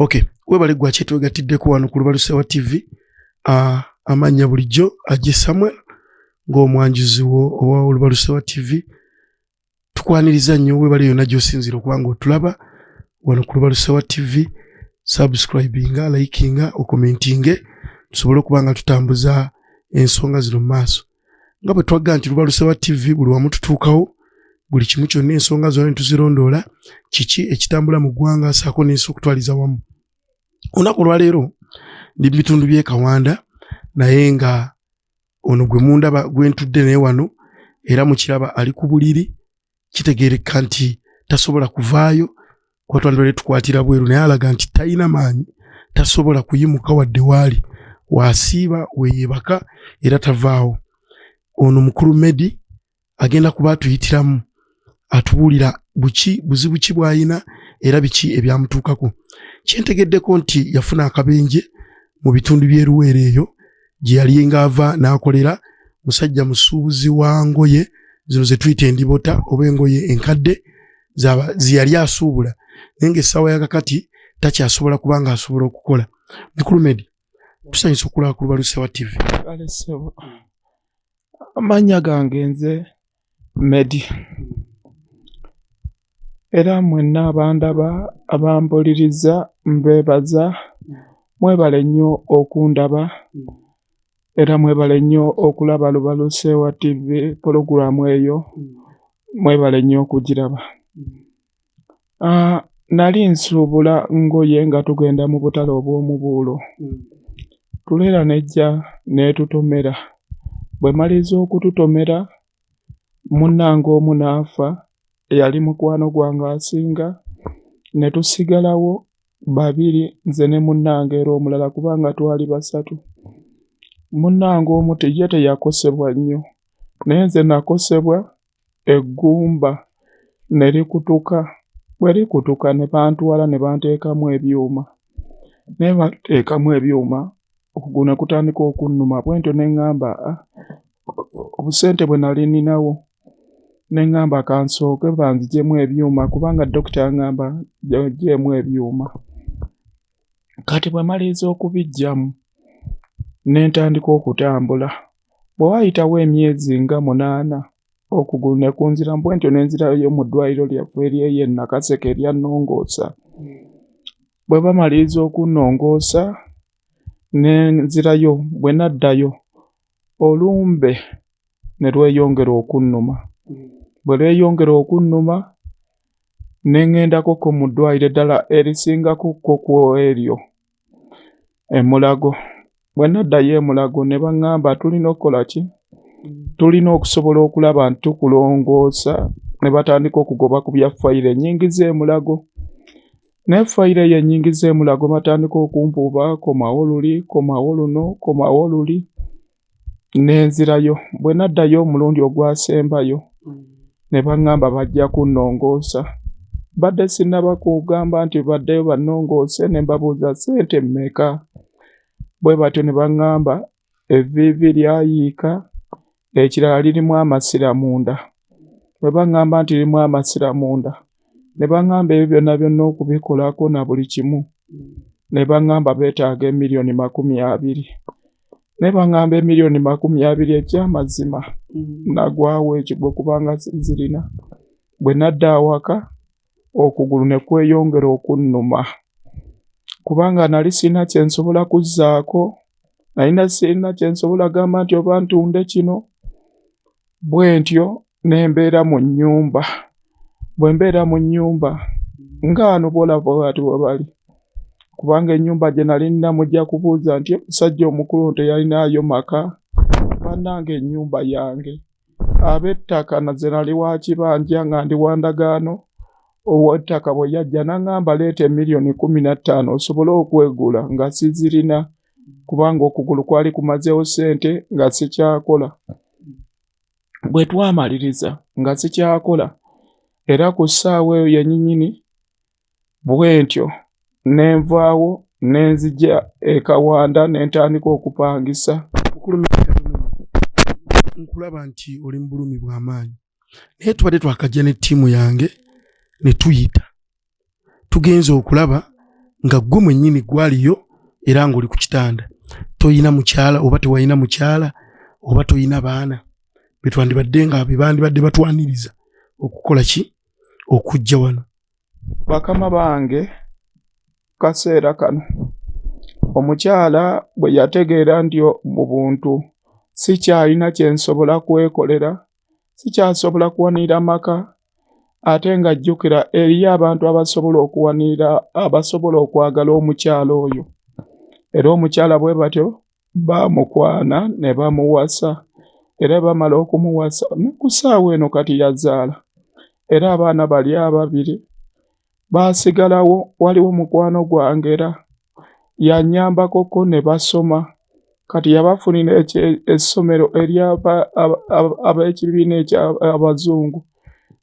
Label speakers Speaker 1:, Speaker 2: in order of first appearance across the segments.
Speaker 1: Okay, webale gwa chetu gatideko wano ku Lubalusewa TV. Amanya bulijjo Ajje Samuel ng'omwanjuzi owa Lubalusewa TV. Tukwaniriza nnyo webale yonna gy'osinzira okubanga otulaba wano ku Lubalusewa TV. Subscribinga, likinga, commentinga tusobole okubanga tutambuza ensonga zino mu maaso. Nga bwe twagga nti Lubalusewa TV buli wamu tutuukawo, buli kimu kyonna ensonga zonna ne tuzirondoola, kiki ekitambula mu ggwanga ssaako n'ensi okutwaliza wamu. Olunaku lwaleero ndi mu bitundu by'e Kawanda, naye nga ono gwe mundaba gwe ntudde naye wano era mukiraba ali ku buliri, kitegeereka nti tasobola kuvaayo kuba twandibadde tukwatira bweru, naye alaga nti talina maanyi, tasobola kuyimuka wadde waali, wasiiba weeyebaka era tavaawo. Ono mukulu Medi agenda kuba atuyitiramu atubuulira buzibu ki bw'alina era biki ebyamutuukako. Kyentegeddeko nti yafuna akabenje mu bitundu by'e Luweero eyo gye yali ng'ava n'akolera musajja musuubuzi wa ngoye zino ze tuyita endibota oba engoye enkadde ze yali asuubula, naye ng'essaawa ya kakati takyasobola kuba ng'asobola okukola. Mukulu Medi, tusanyusa okulaba ku Lubalusewa TV.
Speaker 2: Amannya gange nze Medi. Era mwenna abandaba abambuliriza mbeebaza, mwebale nnyo okundaba era mwebale nnyo okulaba Lubalusewa TV pologulamu eyo, mwebale nnyo okugiraba. Nali nsuubula ngoye nga tugenda mu butale obw'omubuulo. Tuleera nejja n'etutomera. Bwe maliriza okututomera, munnange omu n'afa, eyali mukwano gwange asinga, ne tusigalawo babiri, nze ne munnange era omulala kubanga twali basatu. Munnange omu ye teyakosebwa nnyo, naye nze nakosebwa eggumba ne likutuka. Bwe likutuka ne bantwala ne banteekamu ebyuma. Naye bateekamu ebyuma, okugulu ne kutandika okunnuma, bwe ntyo ne ŋŋamba obusente bwe nali ninawo, ne ŋŋamba kansooke banziggyemu ebyuma kubanga dokita yaŋŋamba ggyemu ebyuma. Kati bwe maliriza okubiggyamu ne ntandika okutambula. Bwe waayitawo emyezi nga 8 okugulu ne kunziramu, bwe ntyo ne nzirayo mu ddwaliro lyaffe ery'eyo e Nakaseke erya Nnongoosa. Bwe bamaliriza okunnongoosa ne nzirayo, bwe naddayo olumbe ne lweyongera okunnuma. Bwe lweyongera okunnuma ne ŋŋendako mu ddwaliro eddala erisingako ku eryo e Mulago. Bwe naddayo e Mulago ne baŋŋamba tulina okukola ki? Tulina okusobola okulaba nti tukulongoosa, ne batandika okugoba ku bya fayiro ennyingiza e Mulago. Ne fayiro eyo ennyingiza e Mulago batandika okumpuuba, komawo luli, komawo luno, komawo luli. Ne nzirayo. Bwe naddayo omulundi ogwasembayo ne baŋŋamba bajja kunnongoosa. Badde sinnaba kugamba nti baddeyo bannongoose, ne mbabuuza ssente mmeka? Bwe batyo ne baŋŋamba evviivi lyayiika, ekirala lirimu amasira munda. Bwe baŋŋamba nti lirimu amasira munda, ne baŋŋamba ebyo byonna byonna okubikolako na buli kimu, ne baŋŋamba beetaaga emiliyoni 20. Ne baŋŋamba emiliyoni 20 eky'amazima nagwawo ekigwo kubanga zirina. Bwe nadda awaka, okugulu ne kweyongera okunnuma kubanga nali sirina kye nsobola kuzzaako, sirina kye nsobola gamba nti oba ntunde kino. Bwe ntyo ne mbeera mu nnyumba. Bwe mbeera mu nnyumba nga wano bw'olaba bw'ati bwe bali, kubanga ennyumba gye nali nina mujja kubuuza nti omusajja omukulu teyalinaayo maka. Bannange ennyumba yange, ab'ettaka naze nali wa kibanja nga ndi wa ndagaano, ow'ettaka bwe yajja n'aŋŋamba leeta emiliyoni 15 osobole okwegula nga sizirina kubanga okugulu kwali kumazeewo ssente nga sikyakola. Bwe twamaliriza nga sikyakola era ku ssaawa eyo yennyini, bwe ntyo ne nvaawo ne nzija e Kawanda ne ntandika okupangisa.
Speaker 1: Nkulaba nti oli mu bulumi bw'amaanyi, naye tubadde twakajja ne ttiimu yange ne tuyita. Tugenze okulaba nga gwe mwennyini gwaliyo era ng'oli ku kitanda toyina mukyala oba tewayina mukyala oba toyina baana betwandibadde nga bandibadde batwaniriza okukola ki okujja wano.
Speaker 2: Bakama bange kaseera kano omukyala bwe yategeera nti mu buntu sikyalina kye nsobola kwekolera sikyasobola kuwanira maka ate nga jjukira eriyo abantu abasobola okuwanira abasobola okwagala omukyala oyo era omukyala bwe batyo bamukwana ne bamuwasa era bamala okumuwasa ne ku ssaawa eno kati yazaala era abaana bali ababiri baasigalawo. Waliwo mukwano gwange era yannyambako ne basoma kati yabafunira essomero eri ab'ekibiina eky'abazungu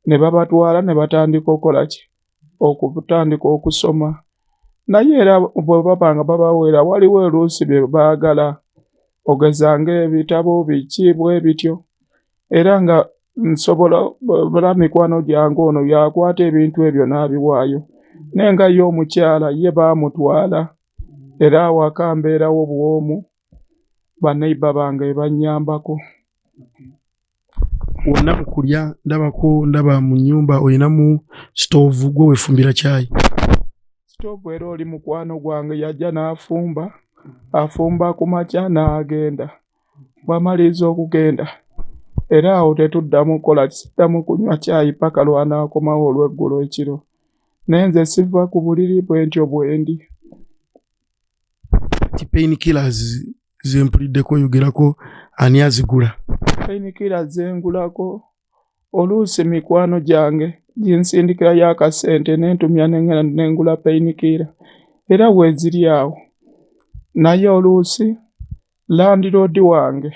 Speaker 2: ne babatwala ne batandika okukola ki okutandika okusoma naye era bwe babanga babaweera waliwo oluusi bye baagala ogeza ng'ebitabo biki bwe bityo era nga nsobola bala mikwano gyange ono yakwata ebintu ebyo n'abiwaayo naye nga ye omukyala ye baamutwala era awaka mbeerawo bw'omu baneiba bange bannyambako.
Speaker 1: Wonna mu kulya ndaba mu nnyumba olinamu sitoovu gwe weefumbira caayi.
Speaker 2: Sitoovu era oli mukwano gwange yajja n'afumba afumba ku makya n'agenda bw'amaliza okugenda era awo tetuddamu kukola kisiddamu kunywa caayi paka lw'anaakomawo olw'eggulo ekiro naye nze siva ku buliri bwentyo bwendi.
Speaker 1: Pain killers zempuliddeko oyogerako ani azigula?
Speaker 2: Pain killers zengulako oluusi mikwano gyange ginsindikira y'akasente n'entumya n'engula pain killer era weeziri awo naye oluusi landlord wange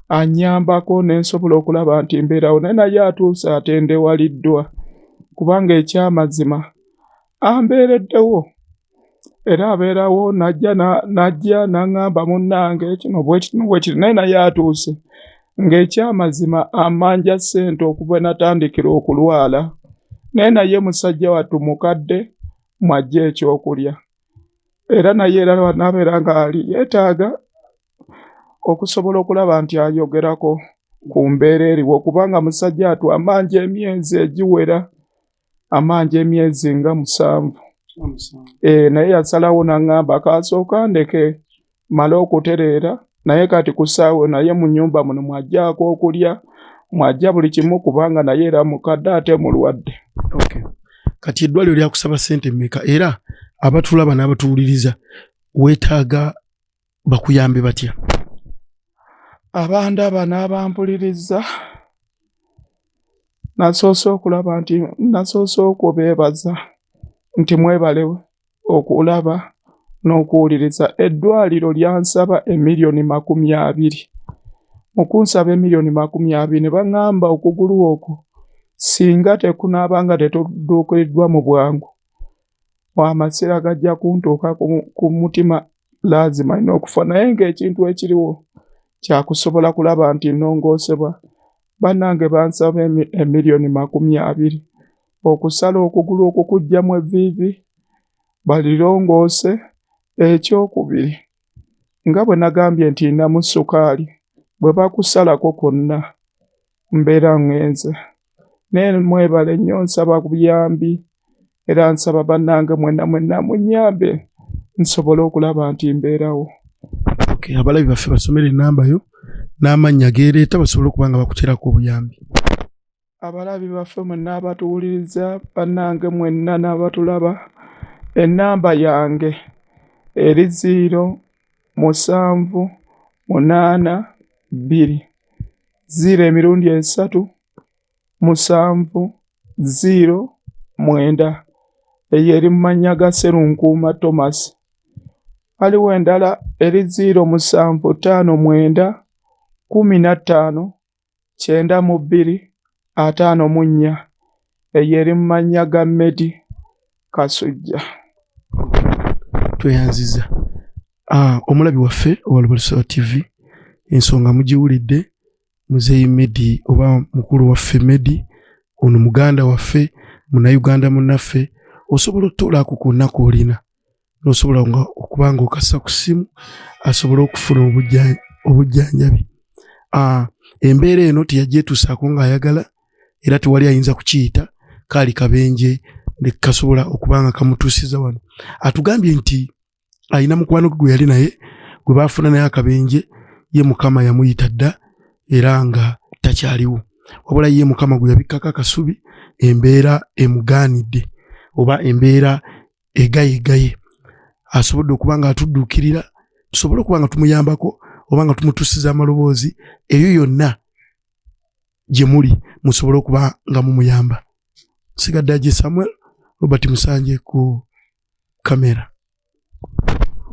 Speaker 2: annyambako ne nsobola okulaba nti mbeerawo naye atuuse atendewaliddwa kubanga ekyamazima ambeereddewo era abeerawo najja n'aŋŋamba munnange kino bwe kiri naye atuuse ng'ekyamazima amanja ssente okuva natandikira okulwala naye musajja wattu mukadde mwajja ekyokulya era naye era n'abeera ng'ali yeetaaga okusobola okulaba nti ayogerako ku mbeera eriwo kubanga musajja wattu amanja emyezi egiwera amanja emyezi nga 7 naye yasalawo n'aŋŋamba kasooka ndeke male okutereera naye kati ku ssaawa naye mu nnyumba muno mwajjaako okulya mwajja buli kimu kubanga naye era mukadde ate mulwadde.
Speaker 1: Kati eddwaliro lyakusaba ssente mmeka era abatulaba n'abatuwuliriza weetaaga bakuyambe batya?
Speaker 2: Abandaba n'abampuliriza nasoose okulaba nti nasoose okubeebaza nti mwebale okulaba n'okuwuliriza. Eddwaliro lyansaba $20,000,000 mu kunsaba $20,000,000 ne baŋŋamba okugulu okwo singa tekunaabanga tetuduukiddwa mu bwangu amasira gajja kuntuuka ku mutima laazima ina okufa naye ng'ekintu ekiriwo kyakusobola kulaba nti nnongoosebwa. Bannange bansaba $20,000,000 okusala okugulu okukuggyamu evviivi balirongoose. Ekyokubiri nga bwe nagambye nti nnamu ssukaali bwe bakusalako kwonna mbeera ŋŋenze naye mwebale nnyo nsaba buyambi era nsaba bannange mwenna munnyambe nsobole okulaba nti mbeerawo.
Speaker 1: Abalabi baffe basomere ennamba yo n'amannya geereeta basobole okuba nga bakuteerako obuyambi.
Speaker 2: Abalabi baffe mwenna abatuwuliriza bannange mwenna n'abatulaba ennamba yange eri 07820 3-7-0-9 eyo eri mu mannya ga Sserunkuuma Thomas. Waliwo endala eri 075-15-92-54 eyo eri mu mannya ga Medi Kasujja.
Speaker 1: Tweyanziza. Omulabi waffe owa Lubaluse TV ensonga mugiwulidde. Muzeeyi Medi oba mukulu waffe Medi ono muganda waffe Munnayuganda munnaffe osobola otutuulaako ku nnaku olina nosobola nga okubanga okassa ku ssimu asobole okufuna obujjanjabi. Embeera eno teyagyetuusaako ng'ayagala era tewali ayinza kukiyita kaali kabenje ne kasobola okubanga kamutuusiza wano. Atugambye nti alina mukwano gwe yali naye gwe baafuna naye akabenje, ye Mukama yamuyita dda era nga takyaliwo. Wabula ye Mukama gwe yabikkako akasubi, embeera emugaanidde oba embeera egayegaye. Asobodde okuba nga atudduukirira, tusobole okuba nga tumuyambako oba nga tumutuusiza amaloboozi eyo yonna gye muli musobole okuba nga mumuyamba. Sigadde Ajje Samuel, Robert Musanje ku kamera.